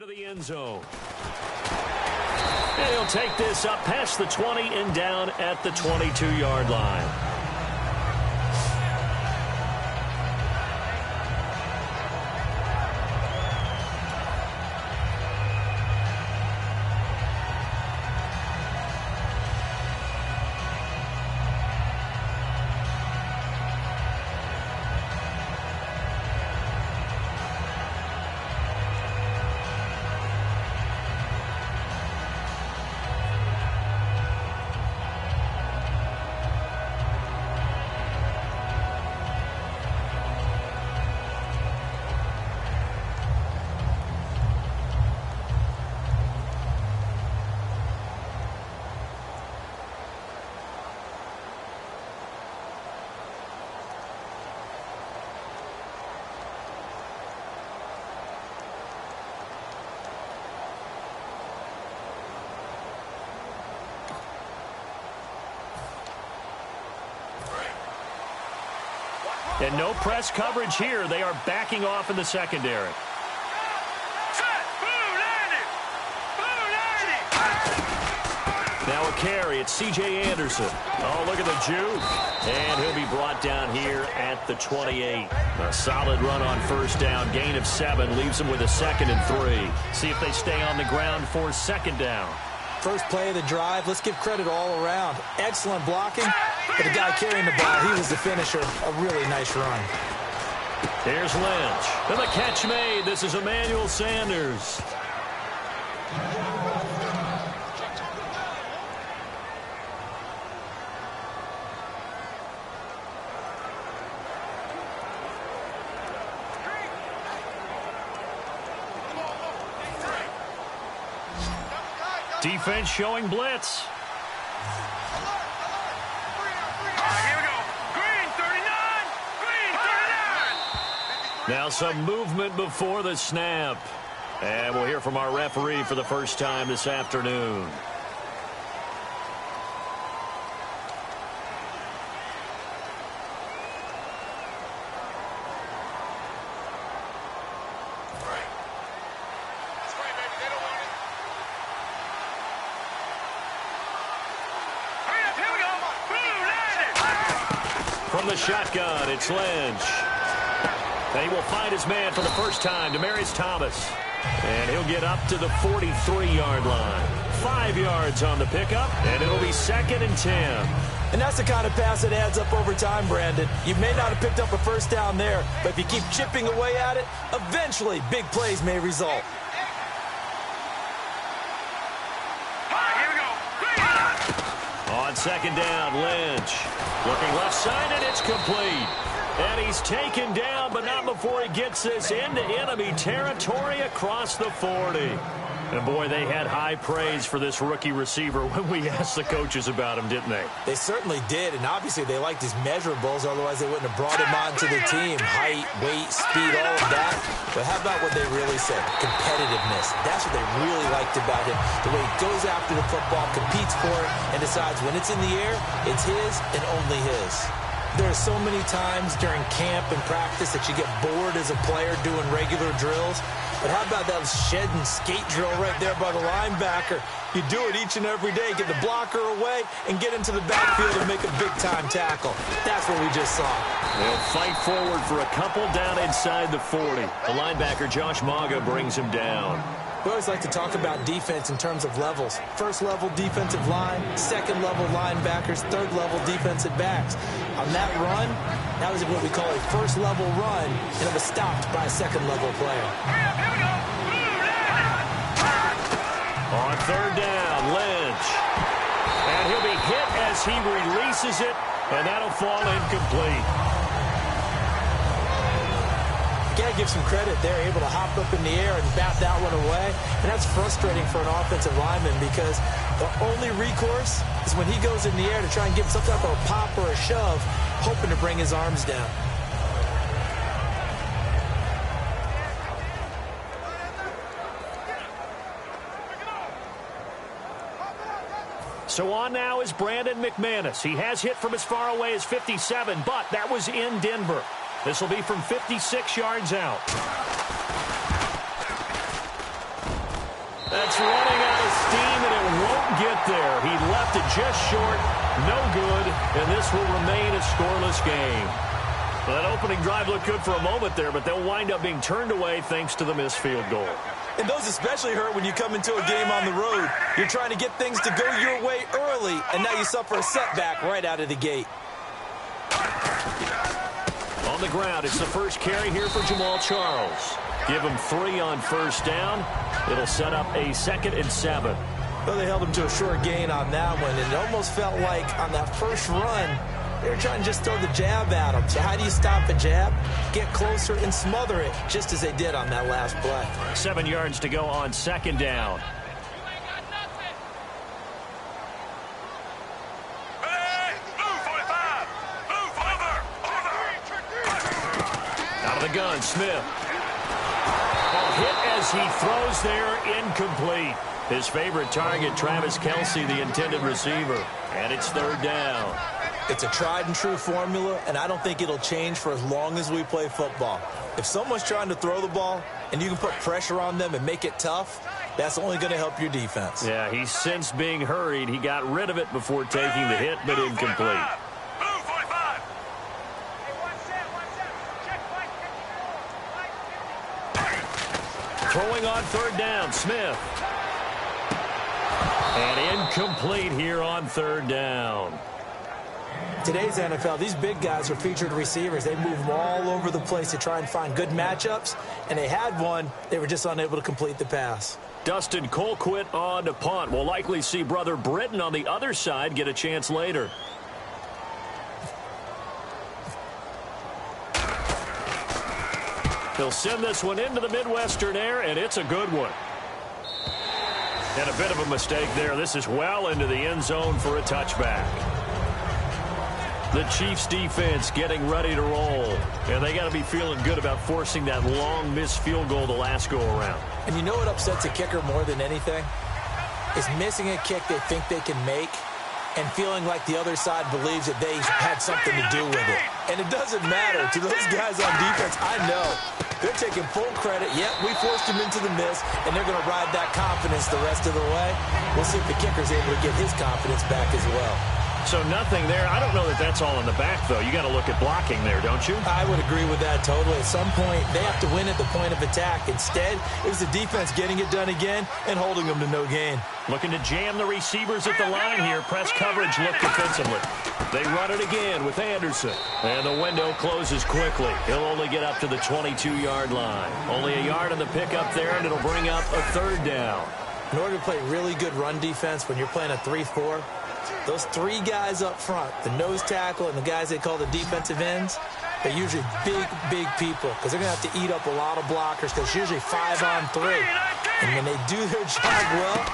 To the end zone. And he'll take this up past the 20 and down at the 22-yard line. And no press coverage here. They are backing off in the secondary. Now a carry. It's C.J. Anderson. Oh, look at the juke. And he'll be brought down here at the 28. A solid run on first down. Gain of 7 leaves them with a 2nd and 3. See if they stay on the ground for 2nd down. First play of the drive. Let's give credit all around. Excellent blocking. But the guy carrying the ball, he was the finisher. A really nice run. Here's Lynch. And the catch made. This is Emmanuel Sanders. Defense showing blitz. Now some movement before the snap. And we'll hear from our referee for the first time this afternoon. From the shotgun, it's Lynch. And he will find his man for the first time, Demaryius Thomas. And he'll get up to the 43-yard line. 5 yards on the pickup, and it'll be 2nd and 10. And that's the kind of pass that adds up over time, Brandon. You may not have picked up a first down there, but if you keep chipping away at it, eventually big plays may result. On 2nd down, Lynch. Looking left side, and it's complete. And he's taken down, but not before he gets this into enemy territory across the 40. And, boy, they had high praise for this rookie receiver when we asked the coaches about him, didn't they? They certainly did, and obviously they liked his measurables. Otherwise, they wouldn't have brought him onto the team. Height, weight, speed, all of that. But how about what they really said? Competitiveness. That's what they really liked about him. The way he goes after the football, competes for it, and decides when it's in the air, it's his and only his. There are so many times during camp and practice that you get bored as a player doing regular drills. But how about that shed and skate drill right there by the linebacker? You do it each and every day. Get the blocker away and get into the backfield and make a big-time tackle. That's what we just saw. They'll fight forward for a couple down inside the 40. The linebacker, Josh Maga, brings him down. We always like to talk about defense in terms of levels. First-level defensive line, second-level linebackers, third-level defensive backs. On that run, that was what we call a first-level run, and it was stopped by a second-level player. On 3rd down, Lynch. And he'll be hit as he releases it, and that'll fall incomplete. Got to give some credit there, able to hop up in the air and bat that one away. And that's frustrating for an offensive lineman because the only recourse is when he goes in the air to try and give some type of a pop or a shove, hoping to bring his arms down. So on now is Brandon McManus. He has hit from as far away as 57, but that was in Denver. This will be from 56 yards out. That's running out of steam, and it won't get there. He left it just short, no good, and this will remain a scoreless game. Well, that opening drive looked good for a moment there, but they'll wind up being turned away thanks to the missed field goal. And those especially hurt when you come into a game on the road. You're trying to get things to go your way early, and now you suffer a setback right out of the gate. On the ground, it's the first carry here for Jamal Charles. Give him 3 on first down. It'll set up a 2nd and 7. Well, they held him to a short gain on that one, and it almost felt like on that first run, they were trying to just throw the jab at him. So how do you stop a jab? Get closer and smother it, just as they did on that last play. 7 yards to go on 2nd down. Out of the gun, Smith. Hit as he throws there, incomplete. His favorite target, Travis Kelce, the intended receiver. And it's 3rd down. It's a tried and true formula, and I don't think it'll change for as long as we play football. If someone's trying to throw the ball and you can put pressure on them and make it tough, that's only going to help your defense. Yeah, he's since being hurried. He got rid of it before taking the hit, but incomplete. Throwing on 3rd down, Smith. And incomplete here on 3rd down. Today's NFL, these big guys are featured receivers. They move them all over the place to try and find good matchups, and they had one. They were just unable to complete the pass. Dustin Colquitt on to punt. We'll likely see brother Britton on the other side get a chance later. He'll send this one into the Midwestern air, and it's a good one. And a bit of a mistake there. This is well into the end zone for a touchback. The Chiefs defense getting ready to roll. And they got to be feeling good about forcing that long missed field goal the last go around. And you know what upsets a kicker more than anything? Is missing a kick they think they can make and feeling like the other side believes that they had something to do with it. And it doesn't matter. To those guys on defense, I know. They're taking full credit. Yep, we forced him into the miss, and they're going to ride that confidence the rest of the way. We'll see if the kicker's able to get his confidence back as well. So nothing there. I don't know that that's all in the back, though. You got to look at blocking there, don't you? I would agree with that totally. At some point, they have to win at the point of attack. Instead, it was the defense getting it done again and holding them to no gain. Looking to jam the receivers at the line here. Press coverage look defensively. They run it again with Anderson. And the window closes quickly. He'll only get up to the 22-yard line. Only a yard on the pickup there, and it'll bring up a 3rd down. In order to play really good run defense when you're playing a 3-4, those 3 guys up front, the nose tackle and the guys they call the defensive ends, they're usually big people because they're going to have to eat up a lot of blockers because it's usually 5 on 3. And when they do their job well,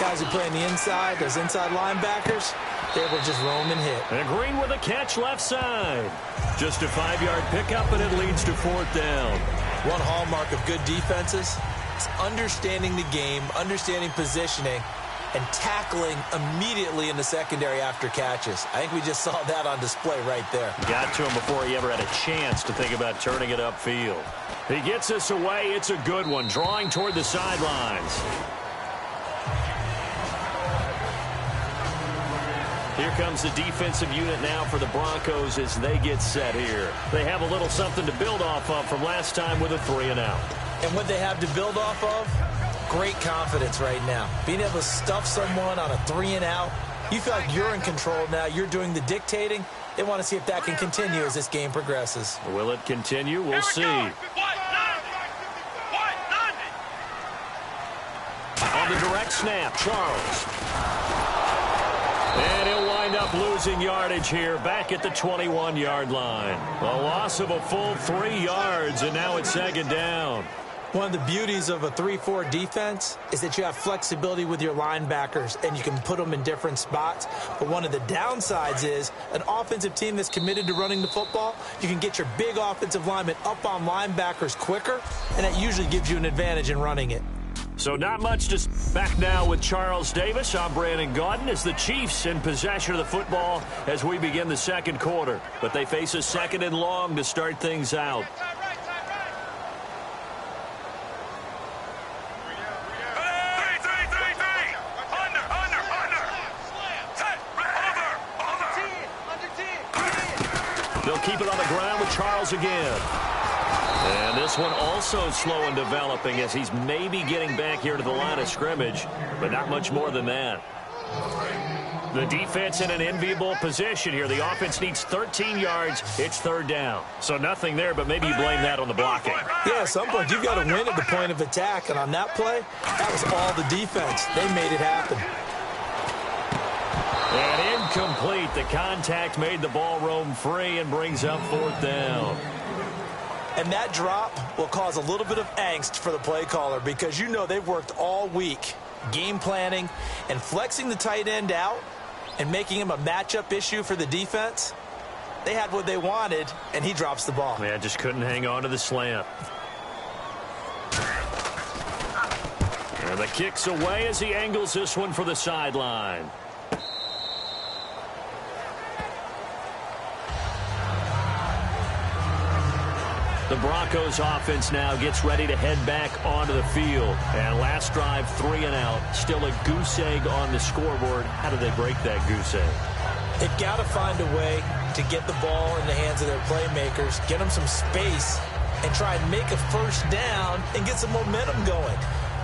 guys who play on the inside, those inside linebackers, they're able to just roam and hit. And Green with a catch left side. Just a 5-yard pickup, and it leads to 4th down. One hallmark of good defenses is understanding the game, understanding positioning, and tackling immediately in the secondary after catches. I think we just saw that on display right there. Got to him before he ever had a chance to think about turning it upfield. He gets this away. It's a good one, drawing toward the sidelines. Here comes the defensive unit now for the Broncos as they get set here. They have a little something to build off of from last time with a 3-and-out. And what they have to build off of? Great confidence right now. Being able to stuff someone on a 3-and-out, you feel like you're in control now. You're doing the dictating. They want to see if that can continue as this game progresses. Will it continue? We'll see. On the direct snap, Charles. And he'll wind up losing yardage here back at the 21-yard line. A loss of a full 3 yards, and now it's 2nd down. One of the beauties of a 3-4 defense is that you have flexibility with your linebackers and you can put them in different spots. But one of the downsides is an offensive team that's committed to running the football, you can get your big offensive linemen up on linebackers quicker, and that usually gives you an advantage in running it. So not much to back now with Charles Davis. I'm Brandon Gaudin as the Chiefs in possession of the football as we begin the 2nd quarter. But they face a 2nd and long to start things out. keep it on the ground with Charles again. And this one also slow in developing as he's maybe getting back here to the line of scrimmage, but not much more than that. The defense in an enviable position here. The offense needs 13 yards. It's third down. So nothing there, but maybe you blame that on the blocking. Yeah, at some point, you've got to win at the point of attack. And on that play, that was all the defense. They made it happen. And incomplete. The contact made the ball roam free and brings up fourth down. And that drop will cause a little bit of angst for the play caller because you know they've worked all week game planning and flexing the tight end out and making him a matchup issue for the defense. They had what they wanted, and he drops the ball. Man, just couldn't hang on to the slant. And the kick's away as he angles this one for the sideline. The Broncos offense now gets ready to head back onto the field. And last drive, 3 and out. Still a goose egg on the scoreboard. How do they break that goose egg? They've got to find a way to get the ball in the hands of their playmakers, get them some space, and try and make a first down and get some momentum going.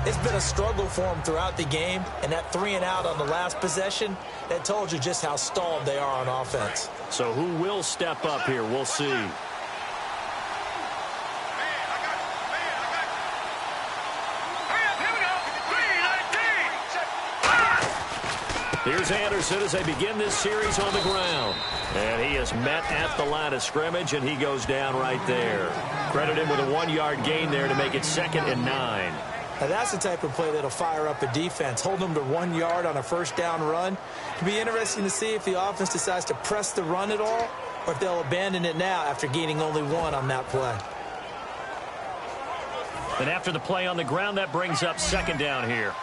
It's been a struggle for them throughout the game, and that 3 and out on the last possession, that told you just how stalled they are on offense. So who will step up here? We'll see. Here's Anderson as they begin this series on the ground. And he is met at the line of scrimmage, and he goes down right there. Credit him with a 1-yard gain there to make it 2nd and 9. Now that's the type of play that'll fire up a defense. Hold them to 1 yard on a first down run. It'll be interesting to see if the offense decides to press the run at all or if they'll abandon it now after gaining only 1 on that play. And after the play on the ground, that brings up 2nd down here.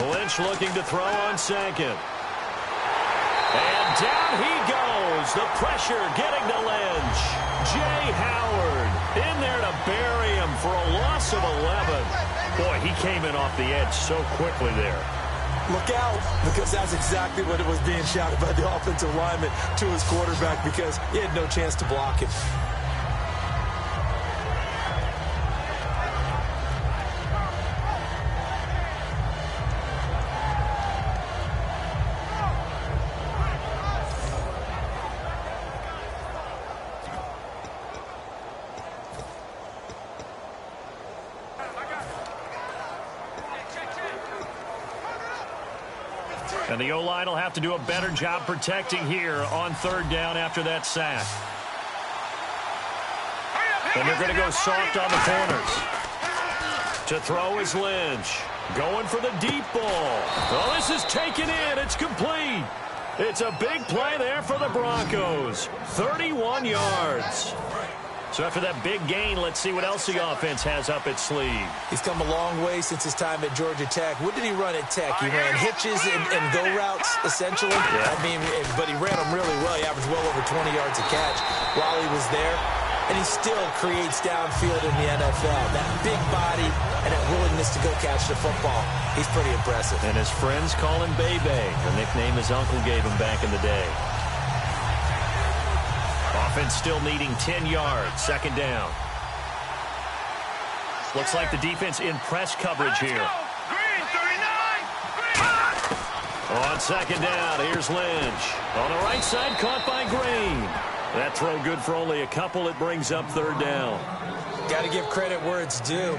Lynch looking to throw on 2nd. And down he goes. The pressure getting to Lynch. Jay Howard in there to bury him for a loss of 11. Boy, he came in off the edge so quickly there. Look out, because that's exactly what it was being shouted by the offensive lineman to his quarterback because he had no chance to block him. And the O-line will have to do a better job protecting here on 3rd down after that sack. And they're going to go soft on the corners. To throw is Lynch. Going for the deep ball. Oh, this is taken in. It's complete. It's a big play there for the Broncos. 31 yards. So after that big gain, let's see what else the offense has up its sleeve. He's come a long way since his time at Georgia Tech. What did he run at Tech? He ran hitches and go routes, essentially. Yeah. I mean, but he ran them really well. He averaged well over 20 yards a catch while he was there. And he still creates downfield in the NFL. That big body and that willingness to go catch the football. He's pretty impressive. And his friends call him Bebe, the nickname his uncle gave him back in the day. Offense still needing 10 yards. 2nd down. Looks like the defense in press coverage here. On 2nd down, here's Lynch. On the right side, caught by Green. That throw good for only a couple. It brings up 3rd down. Got to give credit where it's due.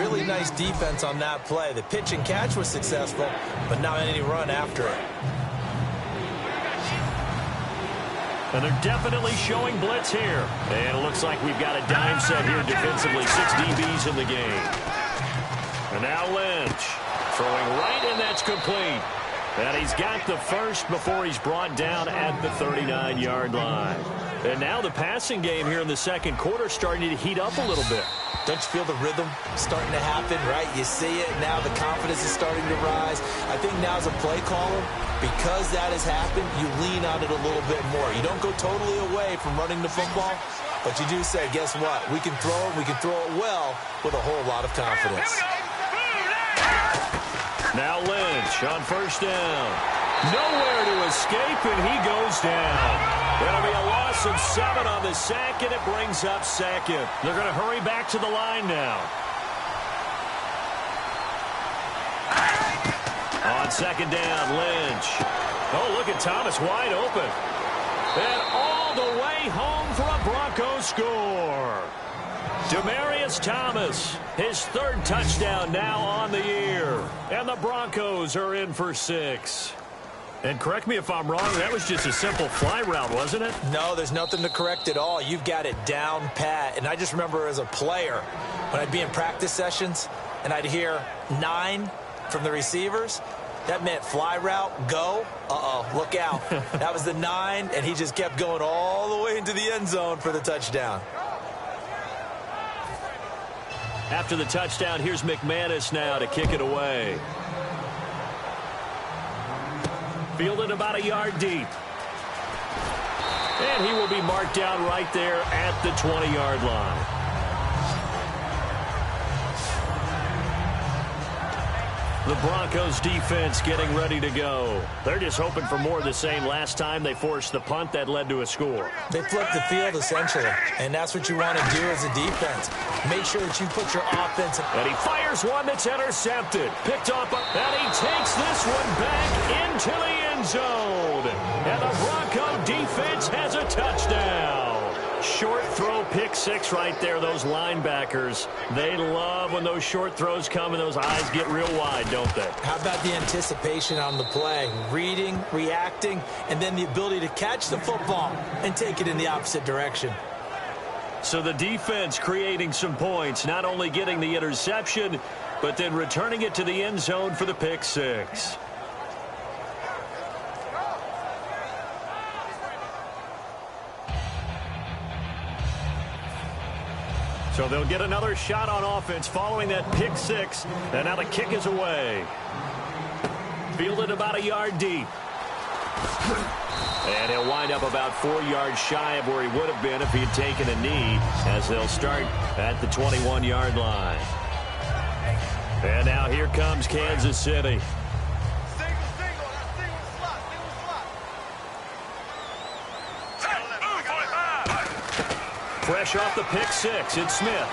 really nice defense on that play. The pitch and catch was successful, but not any run after it. And they're definitely showing blitz here. And it looks like we've got a dime set here defensively. 6 DBs in the game. And now Lynch throwing right, and that's complete. And he's got the first before he's brought down at the 39-yard line. And now the passing game here in the second quarter starting to heat up a little bit. Don't you feel the rhythm starting to happen, right? You see it, now the confidence is starting to rise. I think now as a play caller, because that has happened, you lean on it a little bit more. You don't go totally away from running the football, but you do say, guess what? We can throw it well with a whole lot of confidence. Now Lynch on first down. Nowhere to escape, and he goes down. It'll be a loss of 7 on the sack, and it brings up second. They're going to hurry back to the line now. On second down, Lynch. Oh, look at Thomas wide open. And all the way home for a Broncos score. Demaryius Thomas, his 3rd touchdown now on the year. And the Broncos are in for 6. And correct me if I'm wrong, that was just a simple fly route, wasn't it? No, there's nothing to correct at all. You've got it down pat. And I just remember as a player, when I'd be in practice sessions and I'd hear 9 from the receivers, that meant fly route, go. Uh-oh, look out. That was the 9, and he just kept going all the way into the end zone for the touchdown. After the touchdown, here's McManus now to kick it away. Fielded about a yard deep. And he will be marked down right there at the 20-yard line. The Broncos defense getting ready to go. They're just hoping for more of the same. Last time they forced the punt that led to a score. They flipped the field essentially, and that's what you want to do as a defense. Make sure that you put your offense. And he fires one that's intercepted. Picked up, and he takes this one back into the end zone. And the Bronco defense has a touchdown. Short throw, pick 6 right there. Those linebackers, they love when those short throws come and those eyes get real wide, don't they? How about the anticipation on the play? Reading, reacting, and then the ability to catch the football and take it in the opposite direction. So the defense creating some points, not only getting the interception, but then returning it to the end zone for the pick 6. So they'll get another shot on offense following that pick 6. And now the kick is away. Fielded about a yard deep. And he'll wind up about 4 yards shy of where he would have been if he had taken a knee, as they'll start at the 21-yard line. And now here comes Kansas City. Fresh off the pick 6, it's Smith.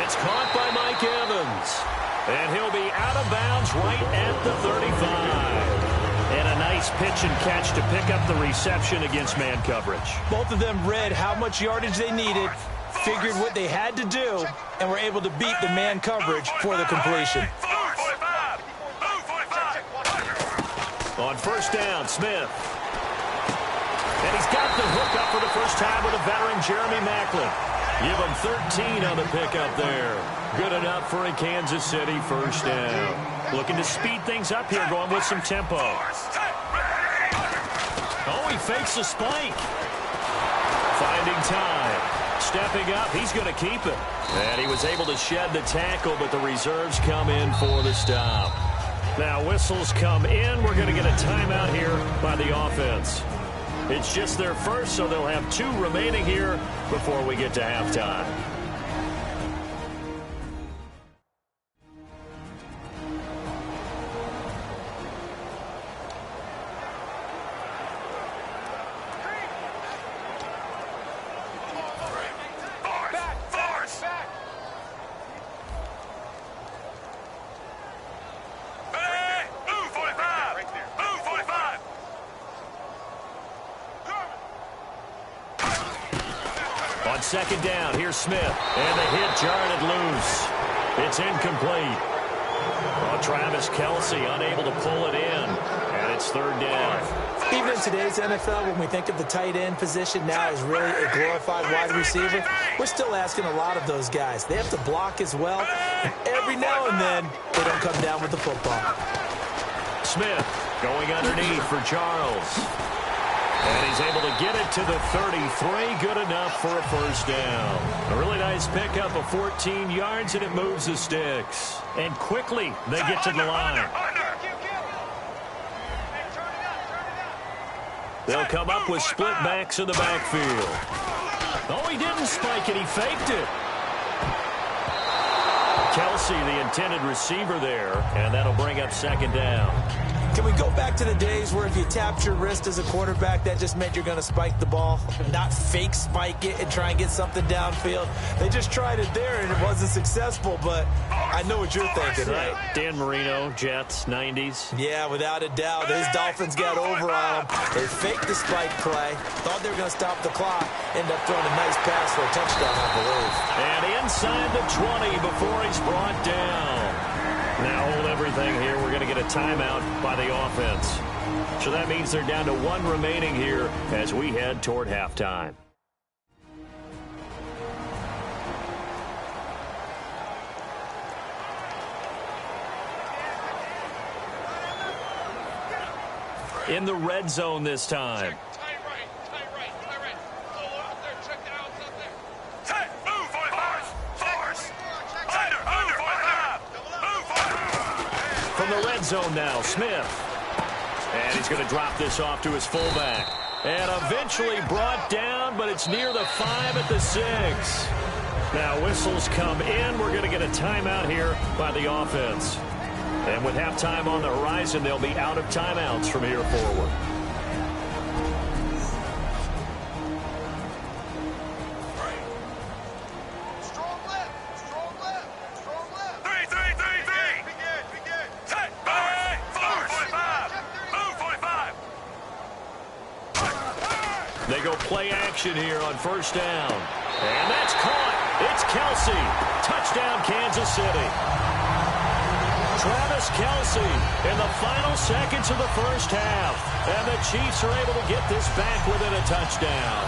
It's caught by Mike Evans. And he'll be out of bounds right at the 35. And a nice pitch and catch to pick up the reception against man coverage. Both of them read how much yardage they needed, figured what they had to do, and were able to beat the man coverage for the completion. On first down, Smith. And he's got the hook up for the first time with a veteran, Jeremy Maclin. Give him 13 on the pickup there. Good enough for a Kansas City first down. Looking to speed things up here, going with some tempo. Oh, he fakes a spike. Finding time. Stepping up, he's going to keep it. And he was able to shed the tackle, but the reserves come in for the stop. Now whistles come in. We're going to get a timeout here by the offense. It's just their first, so they'll have 2 remaining here before we get to halftime. On second down, here's Smith. And the hit jarred it loose. It's incomplete. Oh, Travis Kelce unable to pull it in, and it's third down. Even in today's NFL, when we think of the tight end position now as really a glorified wide receiver, we're still asking a lot of those guys. They have to block as well, and every now and then, they don't come down with the football. Smith going underneath for Charles. And he's able to get it to the 33. Good enough for a first down. A really nice pickup of 14 yards, and it moves the sticks. And quickly, they get to the line. They'll come up with split backs in the backfield. Oh, he didn't spike it. He faked it. Kelce, the intended receiver there, and that'll bring up second down. Can we go back to the days where if you tapped your wrist as a quarterback, that just meant you're going to spike the ball, not fake spike it and try and get something downfield? They just tried it there, and it wasn't successful, but I know what you're thinking, right? Dan Marino, Jets, 90s. Yeah, without a doubt. These Dolphins got over on them. They faked the spike play, thought they were going to stop the clock, ended up throwing a nice pass for a touchdown, I believe. And inside the 20 before he's brought down. Now hold everything here. We're going to get a timeout by the offense. So that means they're down to one remaining here as we head toward halftime. In the red zone this time. From the red zone now, Smith. And he's going to drop this off to his fullback. And eventually brought down, but it's near the 5 at the 6. Now whistles come in. We're going to get a timeout here by the offense. And with halftime on the horizon, they'll be out of timeouts from here forward. They go play action here on first down. And that's caught. It's Kelce. Touchdown, Kansas City. Travis Kelce in the final seconds of the first half. And the Chiefs are able to get this back within a touchdown.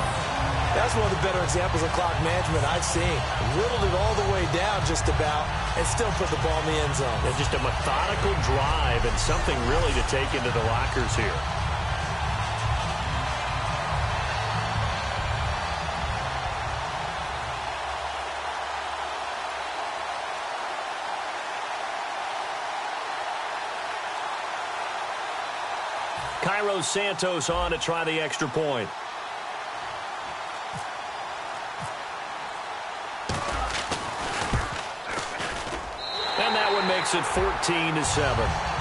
That's one of the better examples of clock management I've seen. Whittled it all the way down just about and still put the ball in the end zone. And just a methodical drive and something really to take into the lockers here. Cairo Santos on to try the extra point. And that one makes it 14-7.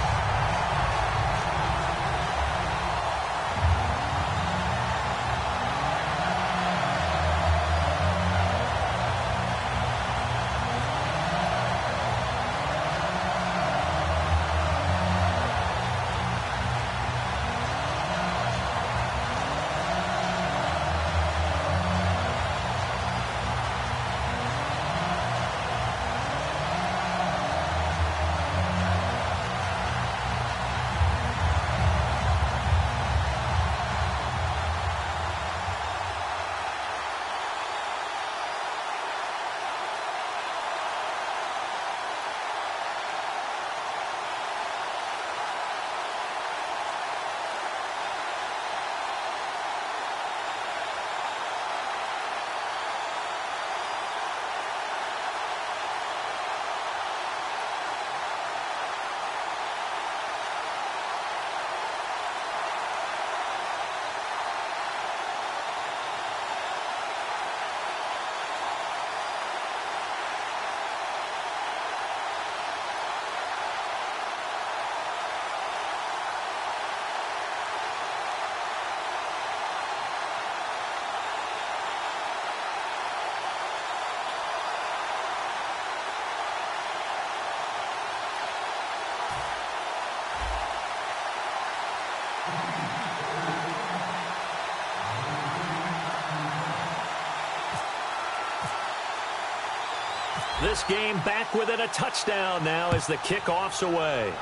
This game back within a touchdown now as the kickoff's away.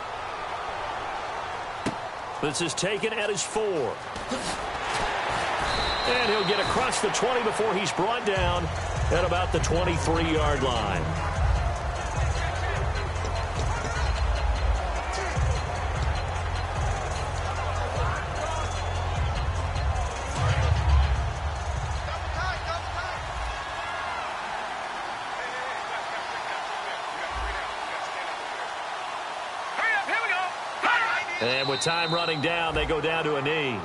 This is taken at his 4. And he'll get across the 20 before he's brought down at about the 23-yard line. And with time running down, they go down to a knee.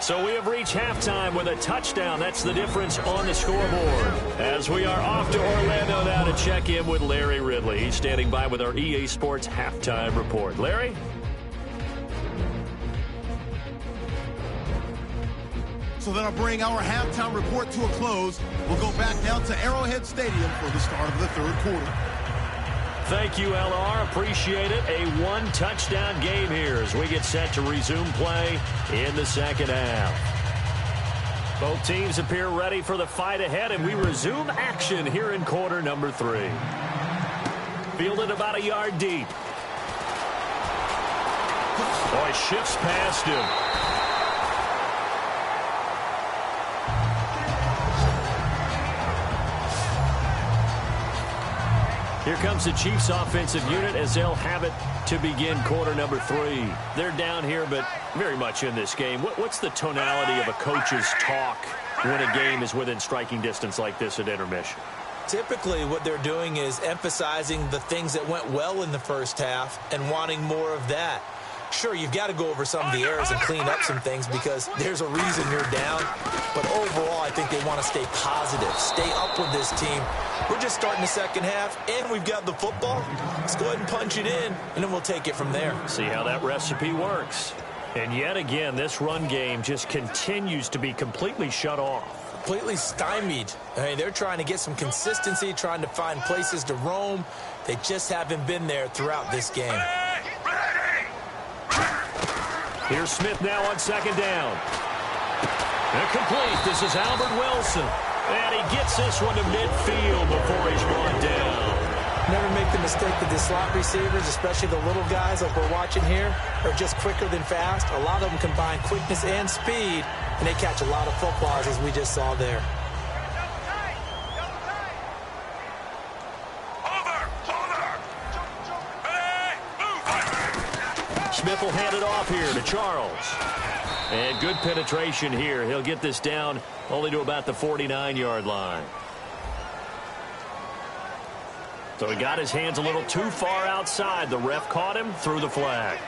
So we have reached halftime with a touchdown. That's the difference on the scoreboard. As we are off to Orlando now to check in with Larry Ridley. He's standing by with our EA Sports halftime report. Larry? So that'll bring our halftime report to a close. We'll go back now to Arrowhead Stadium for the start of the third quarter. Thank you, LR. Appreciate it. A one-touchdown game here as we get set to resume play in the second half. Both teams appear ready for the fight ahead, and we resume action here in quarter number 3. Fielded about a yard deep. Boy, shifts past him. Here comes the Chiefs offensive unit as they'll have it to begin quarter number 3. They're down here, but very much in this game. What's the tonality of a coach's talk when a game is within striking distance like this at intermission? Typically, what they're doing is emphasizing the things that went well in the first half and wanting more of that. Sure, you've got to go over some of the errors and clean up some things because there's a reason you're down. But overall, I think they want to stay positive, stay up with this team. We're just starting the second half, and we've got the football. Let's go ahead and punch it in, and then we'll take it from there. See how that recipe works. And yet again, this run game just continues to be completely shut off. Completely stymied. I mean, they're trying to get some consistency, trying to find places to roam. They just haven't been there throughout this game. Here's Smith now on second down. Incomplete. This is Albert Wilson. And he gets this one to midfield before he's brought down. Never make the mistake that the slot receivers, especially the little guys like we're watching here, are just quicker than fast. A lot of them combine quickness and speed, and they catch a lot of footballs, as we just saw there. Smith will hand it off here to Charles. And good penetration here. He'll get this down only to about the 49-yard line. So he got his hands a little too far outside. The ref caught him, threw the flag.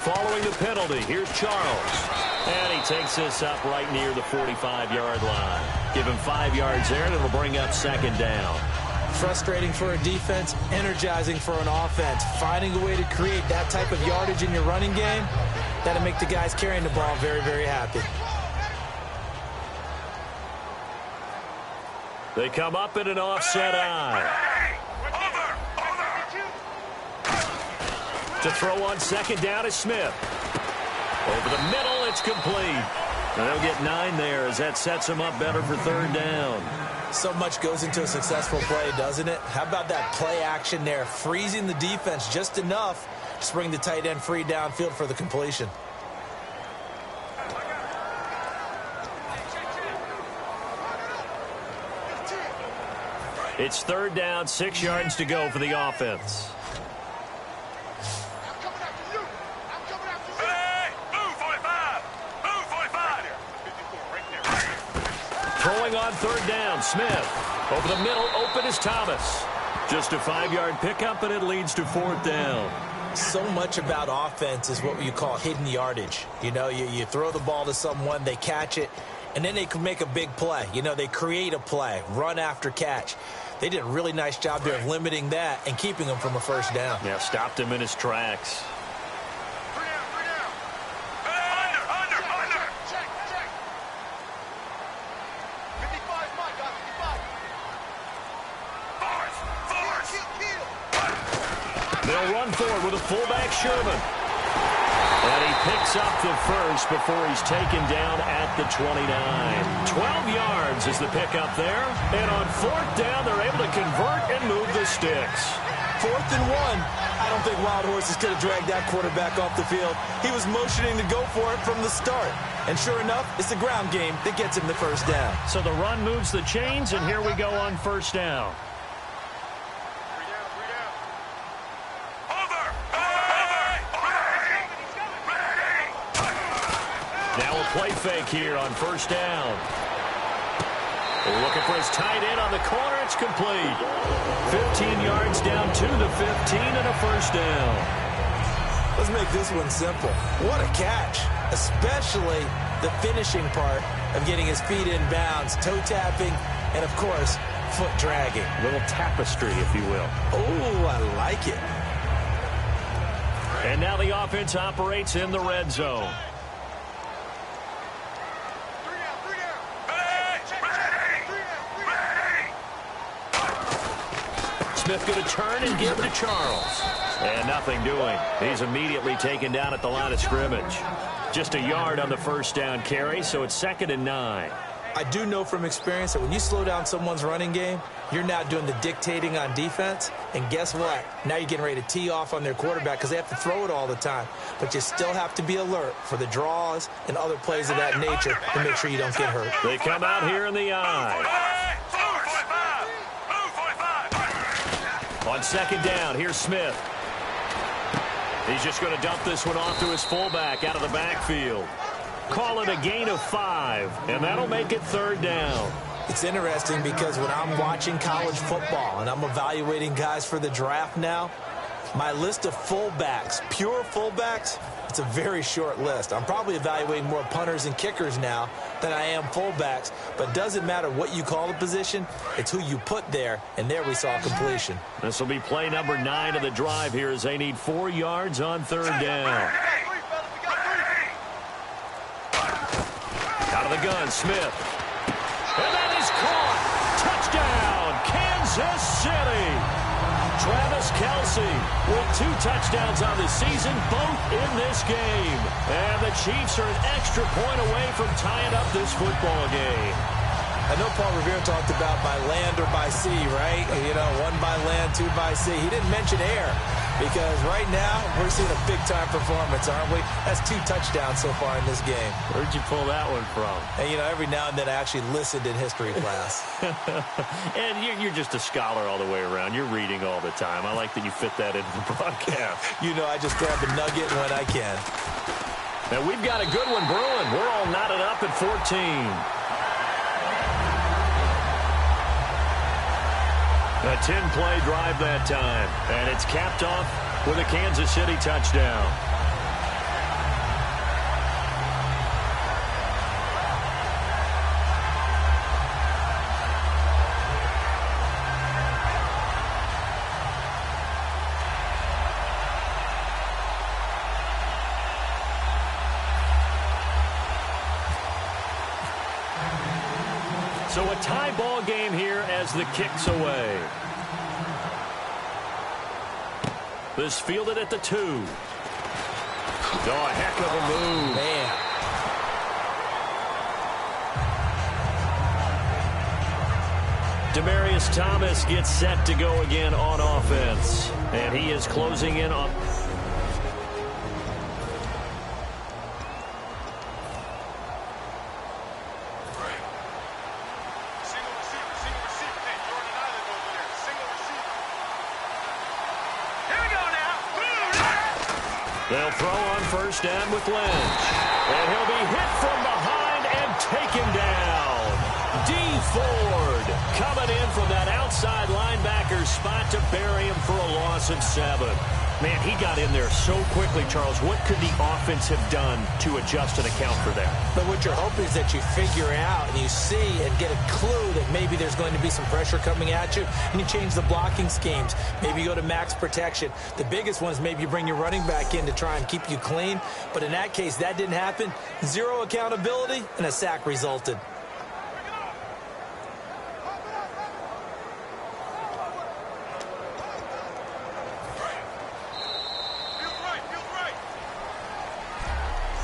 Following the penalty, here's Charles. And he takes this up right near the 45-yard line. Give him 5 yards there, and it'll bring up second down. Frustrating for a defense, energizing for an offense. Finding a way to create that type of yardage in your running game, that'll make the guys carrying the ball very, very happy. They come up in an offset eye. To throw on second down is Smith. Over the middle, it's complete. And they'll get 9 there as that sets them up better for third down. So much goes into a successful play, doesn't it? How about that play action there? Freezing the defense just enough to bring the tight end free downfield for the completion. It's third down, 6 yards to go for the offense. Throwing on third down, Smith. Over the middle, open is Thomas. Just a 5-yard pickup, and it leads to fourth down. So much about offense is what you call hidden yardage. You know, you throw the ball to someone, they catch it, and then they can make a big play. You know, they create a play, run after catch. They did a really nice job there of limiting that and keeping him from a first down. Yeah, stopped him in his tracks. They'll run forward with a fullback, Sherman. And he picks up the first before he's taken down at the 29. 12 yards is the pickup there. And on fourth down, they're able to convert and move the sticks. 4th and 1. I don't think Wild Horses could have dragged that quarterback off the field. He was motioning to go for it from the start. And sure enough, it's the ground game that gets him the first down. So the run moves the chains, and here we go on first down. Play fake here on first down. Looking for his tight end on the corner. It's complete. 15 yards down to the 15 and a first down. Let's make this one simple. What a catch, especially the finishing part of getting his feet in bounds, toe tapping, and, of course, foot dragging. A little tapestry, if you will. Oh, I like it. And now the offense operates in the red zone. Smith going to turn and give to Charles. And nothing doing. He's immediately taken down at the line of scrimmage. Just a yard on the first down carry, so it's 2nd and 9. I do know from experience that when you slow down someone's running game, you're not doing the dictating on defense. And guess what? Now you're getting ready to tee off on their quarterback because they have to throw it all the time. But you still have to be alert for the draws and other plays of that nature to make sure you don't get hurt. They come out here in the eye. On 2nd down, here's Smith. He's just going to dump this one off to his fullback out of the backfield. Call it a gain of 5, and that'll make it 3rd down. It's interesting because when I'm watching college football and I'm evaluating guys for the draft now, my list of fullbacks, pure fullbacks, it's a very short list. I'm probably evaluating more punters and kickers now than I am fullbacks, but doesn't matter what you call the position, it's who you put there, and there we saw completion. This will be play number 9 of the drive here as they need 4 yards on 3rd down. Out of the gun, Smith. And that is caught. Touchdown, Kansas City. Travis Kelce with 2 touchdowns on the season, both in this game. And the Chiefs are an extra point away from tying up this football game. I know Paul Revere talked about by land or by sea, right? You know, 1 by land, 2 by sea. He didn't mention air because right now we're seeing a big-time performance, aren't we? That's 2 touchdowns so far in this game. Where'd you pull that one from? And, you know, every now and then I actually listened in history class. And you're just a scholar all the way around. You're reading all the time. I like that you fit that into the broadcast. You know, I just grab a nugget when I can. And we've got a good one brewing. We're all knotted up at 14. A 10-play drive that time, and it's capped off with a Kansas City touchdown. So a tie ball game here as the kick's away. This fielded at the 2. Oh, a heck of a move. Man. Demaryius Thomas gets set to go again on offense. And he is closing in on... They'll throw on first down with Lynch. And he'll be hit from behind and taken down. D. Ford coming in from that outside linebacker spot to bury him for a loss of 7. Man, he got in there so quickly, Charles. What could the offense have done to adjust and account for that? But what you're hoping is that you figure out and you see and get a clue that maybe there's going to be some pressure coming at you, and you change the blocking schemes. Maybe you go to max protection. The biggest one is maybe you bring your running back in to try and keep you clean. But in that case, that didn't happen. Zero accountability, and a sack resulted.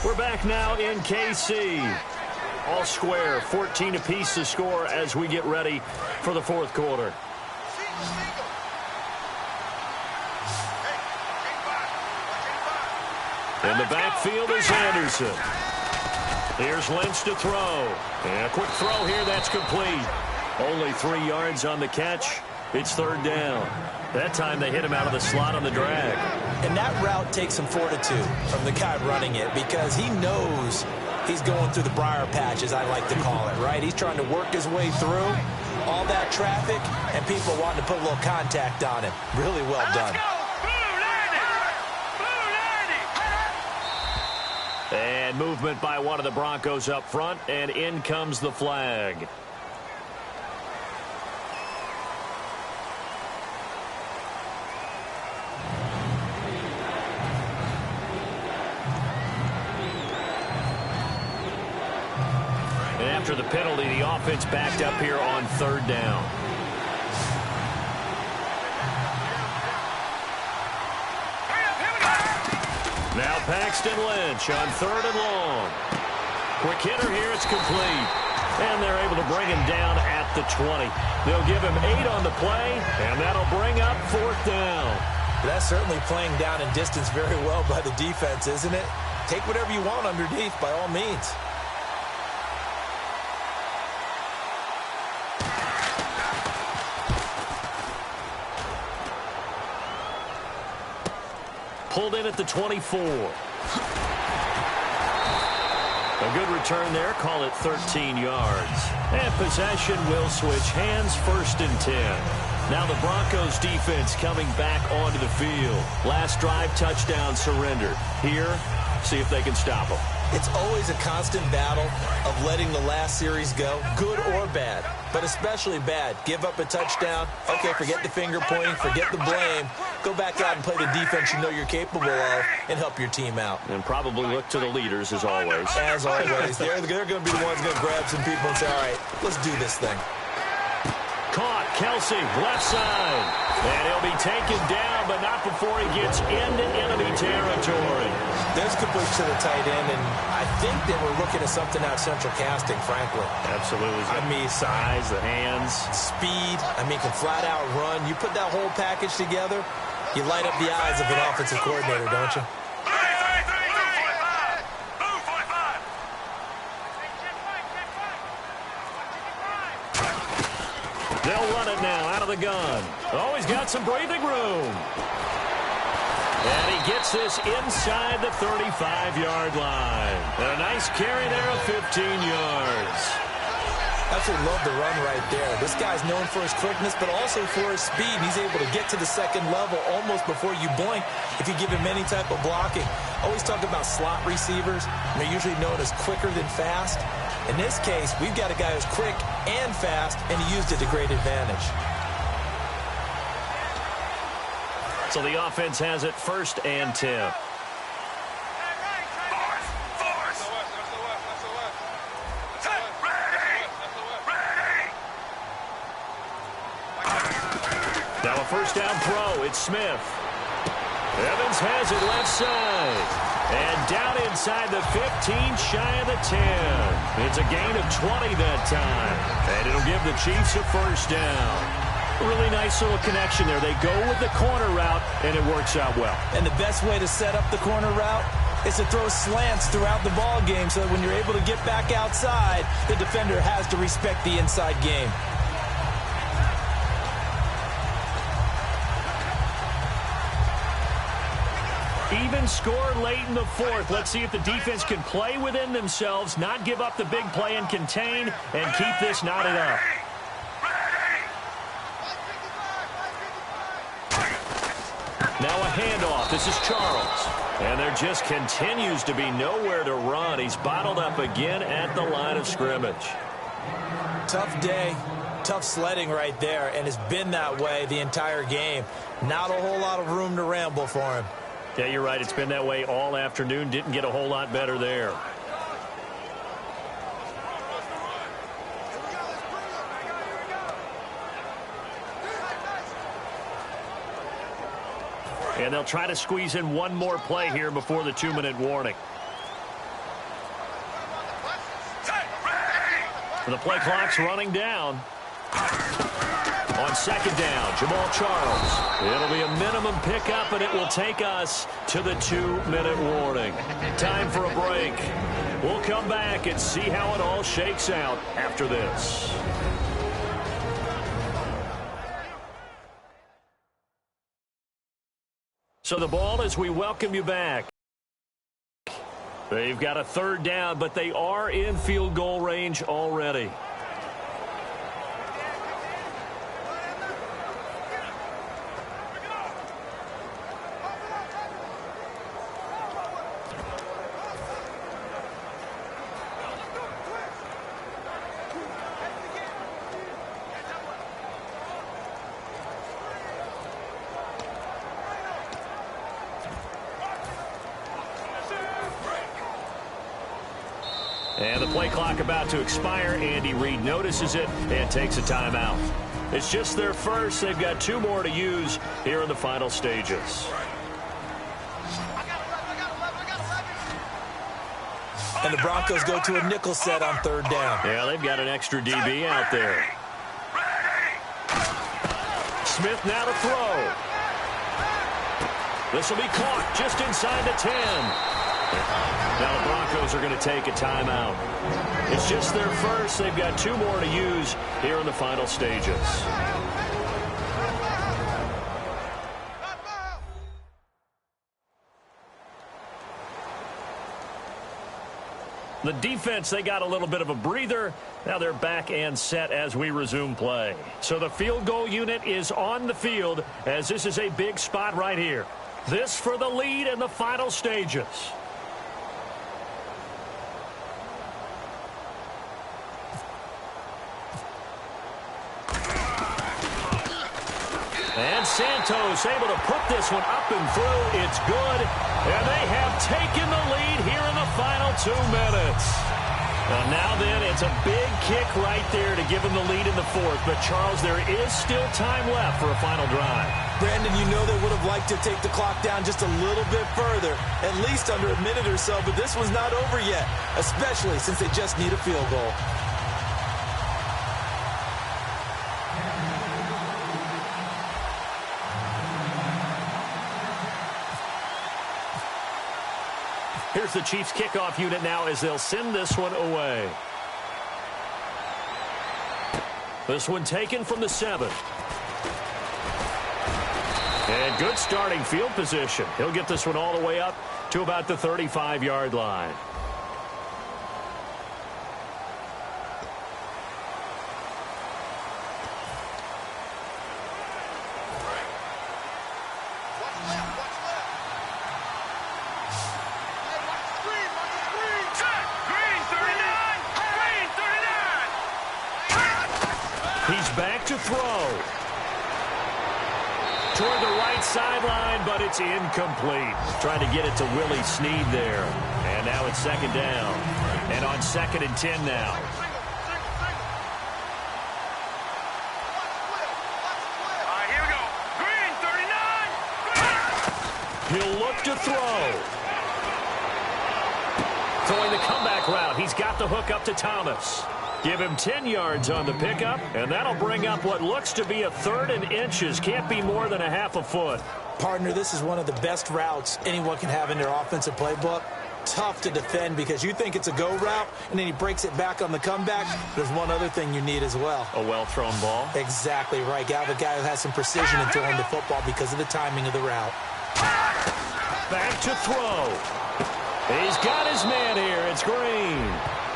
We're back now in KC. All square, 14 apiece to score as we get ready for the fourth quarter. In the backfield is Anderson. Here's Lynch to throw. And a quick throw here, that's complete. Only 3 yards on the catch. It's third down. That time they hit him out of the slot on the drag. And that route takes some fortitude from the guy running it because he knows he's going through the briar patch, as I like to call it, right? He's trying to work his way through all that traffic and people wanting to put a little contact on him. Really well done. And movement by one of the Broncos up front, and in comes the flag. After the penalty, the offense backed up here on third down. Now Paxton Lynch on third and long. Quick hitter here, it's complete. And they're able to bring him down at the 20. They'll give him 8 on the play, and that'll bring up fourth down. That's certainly playing down in distance very well by the defense, isn't it? Take whatever you want underneath, by all means. Pulled in at the 24. A good return there. Call it 13 yards. And possession will switch hands, first and 10. Now the Broncos defense coming back onto the field. Last drive, touchdown surrendered. Here, see if they can stop them. It's always a constant battle of letting the last series go, good or bad, but especially bad. Give up a touchdown. Okay, forget the finger pointing, forget the blame. Go back out and play the defense you know you're capable of and help your team out. And probably look to the leaders as always. As always. They're going to be the ones going to grab some people and say, all right, let's do this thing. Caught, Kelsey, left side. And he'll be taken down, but not before he gets into enemy territory. There's complete to the tight end, and I think they were looking at something out central casting, frankly. Absolutely. I mean, size, the hands. Speed. I mean, can flat out run. You put that whole package together, you light up the eyes of an offensive coordinator, don't you? They'll run it now out of the gun. Oh, he's got some breathing room. And he gets this inside the 35-yard line. And a nice carry there of 15 yards. Absolutely love the run right there. This guy's known for his quickness, but also for his speed. He's able to get to the second level almost before you blink if you give him any type of blocking. Always talk about slot receivers. They're usually known as quicker than fast. In this case, we've got a guy who's quick and fast, and he used it to great advantage. So the offense has it first and 10. Now a first down throw. It's Smith. Evans has it left side. And down inside the 15, shy of the 10. It's a gain of 20 that time. And it'll give the Chiefs a first down. Really nice little connection there. They go with the corner route, and it works out well. And the best way to set up the corner route is to throw slants throughout the ball game so that when you're able to get back outside, the defender has to respect the inside game. Even score late in the fourth. Let's see if the defense can play within themselves, not give up the big play and contain, and keep this knotted up. Now a handoff. This is Charles. And there just continues to be nowhere to run. He's bottled up again at the line of scrimmage. Tough day, tough sledding right there, and it's been that way the entire game. Not a whole lot of room to ramble for him. Yeah, you're right. It's been that way all afternoon. Didn't get a whole lot better there. And they'll try to squeeze in one more play here before the 2-minute warning. The play clock's running down. On second down, Jamal Charles. It'll be a minimum pickup, and it will take us to the 2-minute warning. Time for a break. We'll come back and see how it all shakes out after this. So the ball as we welcome you back. They've got a third down, but they are in field goal range already. And the play clock about to expire. Andy Reid notices it and takes a timeout. It's just their first. They've got 2 more to use here in the final stages. And the Broncos go to a nickel set on third down. Yeah, they've got an extra DB out there. Smith now to throw. This will be caught just inside the 10. Now the Broncos are going to take a timeout. It's just their first. They've got 2 more to use here in the final stages. The defense, they got a little bit of a breather. Now they're back and set as we resume play. So the field goal unit is on the field as this is a big spot right here. This for the lead in the final stages. And Santos able to put this one up and through. It's good. And they have taken the lead here in the final 2 minutes. Now then, it's a big kick right there to give them the lead in the 4th. But, Charles, there is still time left for a final drive. Brandon, you know they would have liked to take the clock down just a little bit further, at least under a minute or so. But this one's not over yet, especially since they just need a field goal. Here's the Chiefs kickoff unit now as they'll send this one away. This one taken from the 7. And good starting field position. He'll get this one all the way up to about the 35-yard line. Back to throw. Toward the right sideline, but it's incomplete. Trying to get it to Willie Snead there. And now it's second down. And on 2nd and 10 now. Here we go. Green, 39. He'll look to throw. Throwing the comeback route. He's got the hook up to Thomas. Give him 10 yards on the pickup, and that'll bring up what looks to be a 3rd and inches. Can't be more than a half a foot. Partner, this is one of the best routes anyone can have in their offensive playbook. Tough to defend because you think it's a go route, and then he breaks it back on the comeback. There's one other thing you need as well. A well-thrown ball. Exactly right. You have a guy who has some precision in throwing the football because of the timing of the route. Back to throw. He's got his man here. It's Green.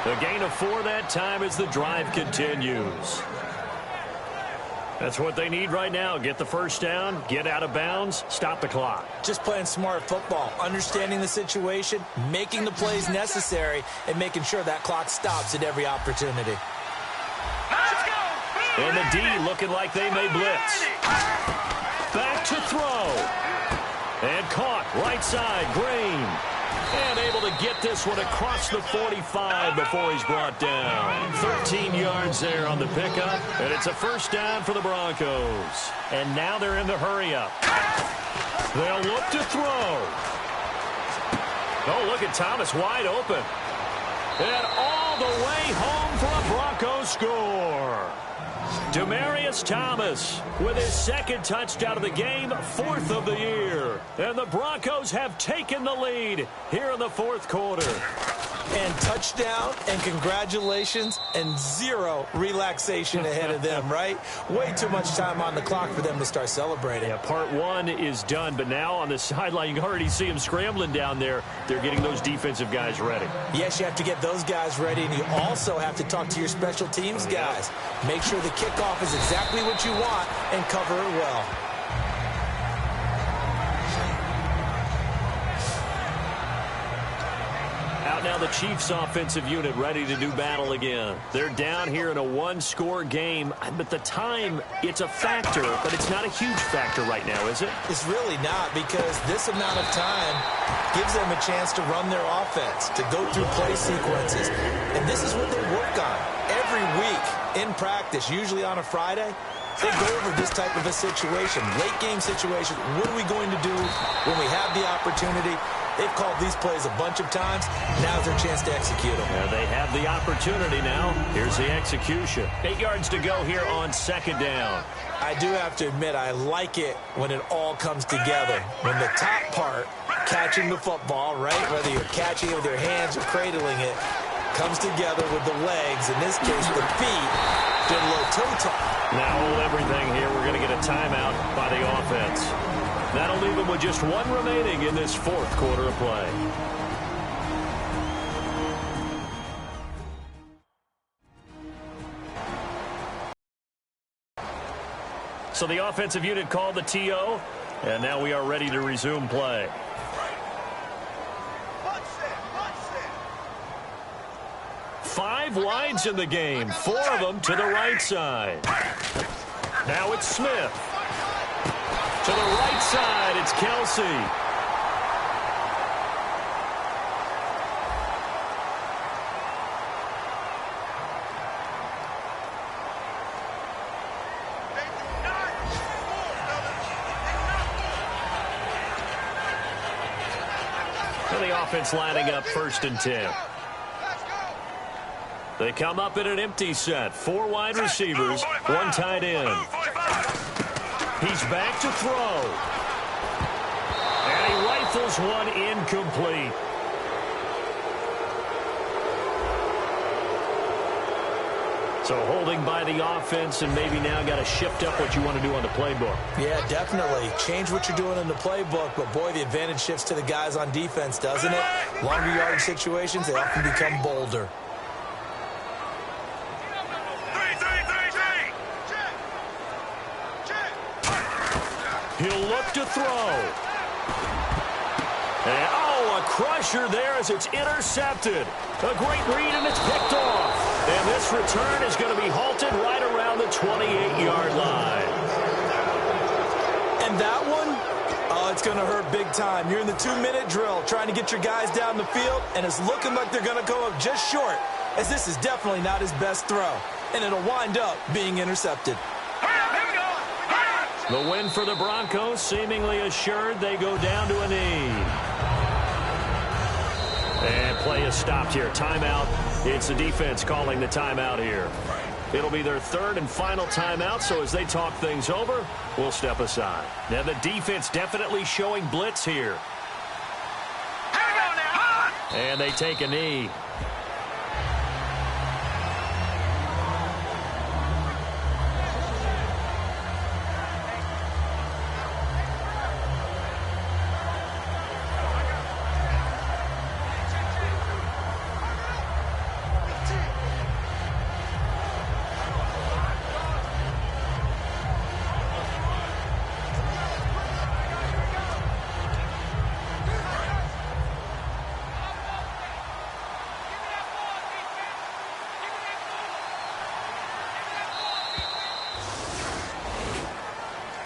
A gain of 4 that time as the drive continues. That's what they need right now. Get the first down, get out of bounds, stop the clock. Just playing smart football, understanding the situation, making the plays necessary, and making sure that clock stops at every opportunity. And the D looking like they may blitz. Back to throw. And caught right side, Green. And able to get this one across the 45 before he's brought down. 13 yards there on the pickup. And it's a first down for the Broncos. And now they're in the hurry-up. They'll look to throw. Oh, look at Thomas wide open. And all the way home for a Broncos score. Demaryius Thomas with his second touchdown of the game, 4th of the year. And the Broncos have taken the lead here in the 4th quarter. And touchdown and congratulations and zero relaxation ahead of them, right? Way too much time on the clock for them to start celebrating. Yeah, part one is done, but now on the sideline, you can already see them scrambling down there. They're getting those defensive guys ready. Yes, you have to get those guys ready, and you also have to talk to your special teams guys. Make sure the kickoff is exactly what you want and cover it well. Out now the Chiefs offensive unit ready to do battle again. They're down here in a one-score game, but the time, it's a factor, but it's not a huge factor right now, is it? It's really not, because this amount of time gives them a chance to run their offense, to go through play sequences. And this is what they work on every week in practice, usually on a Friday. They go over this type of a situation, late game situation. What are we going to do when we have the opportunity? They've called these plays a bunch of times. Now's their chance to execute them. Yeah, they have the opportunity now. Here's the execution. 8 yards to go here on second down. I do have to admit, I like it when it all comes together. When the top part, catching the football, right, whether you're catching it with your hands or cradling it, comes together with the legs, in this case the feet, did a little toe tap. Now hold everything here. We're going to get a timeout by the offense. That'll leave them with just one remaining in this 4th quarter of play. So the offensive unit called the TO, and now we are ready to resume play. Five wides in the game, 4 of them to the right side. Now it's Smith. To the right side, it's Kelsey. And the offense lining up 1st and 10. They come up in an empty set. 4 wide receivers, 1 tight end. He's back to throw. And he rifles one incomplete. So holding by the offense, and maybe now got to shift up what you want to do on the playbook. Yeah, definitely. Change what you're doing in the playbook, but boy, the advantage shifts to the guys on defense, doesn't it? Longer yardage situations, they often become bolder. He'll look to throw. And, oh, a crusher there as it's intercepted. A great read, and it's picked off. And this return is going to be halted right around the 28-yard line. And that one, oh, it's going to hurt big time. You're in the 2-minute drill trying to get your guys down the field, and it's looking like they're going to go up just short, as this is definitely not his best throw. And it'll wind up being intercepted. The win for the Broncos seemingly assured. They go down to a knee. And play is stopped here. Timeout. It's the defense calling the timeout here. It'll be their 3rd and final timeout, so as they talk things over, we'll step aside. Now the defense definitely showing blitz here. And they take a knee.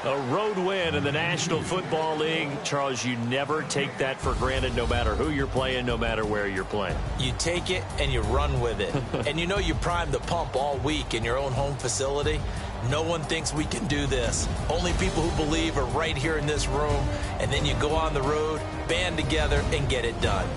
A road win in the National Football League. Charles, you never take that for granted no matter who you're playing, no matter where you're playing. You take it and you run with it. And you know you primed the pump all week in your own home facility. No one thinks we can do this. Only people who believe are right here in this room. And then you go on the road, band together, and get it done.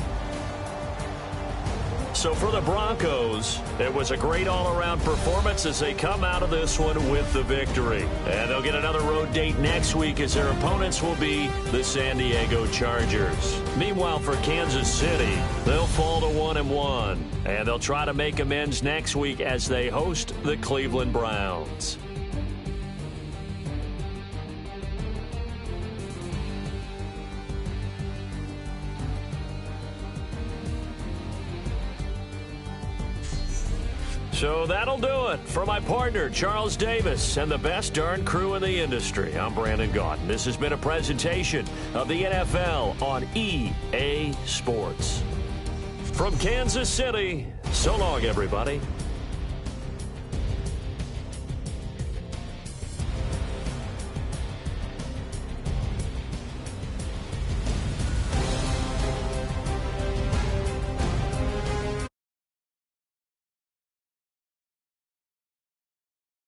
So for the Broncos, it was a great all-around performance as they come out of this one with the victory. And they'll get another road date next week as their opponents will be the San Diego Chargers. Meanwhile, for Kansas City, they'll fall to 1-1. And they'll try to make amends next week as they host the Cleveland Browns. So that'll do it for my partner, Charles Davis, and the best darn crew in the industry. I'm Brandon Gaudin. This has been a presentation of the NFL on EA Sports. From Kansas City, so long, everybody.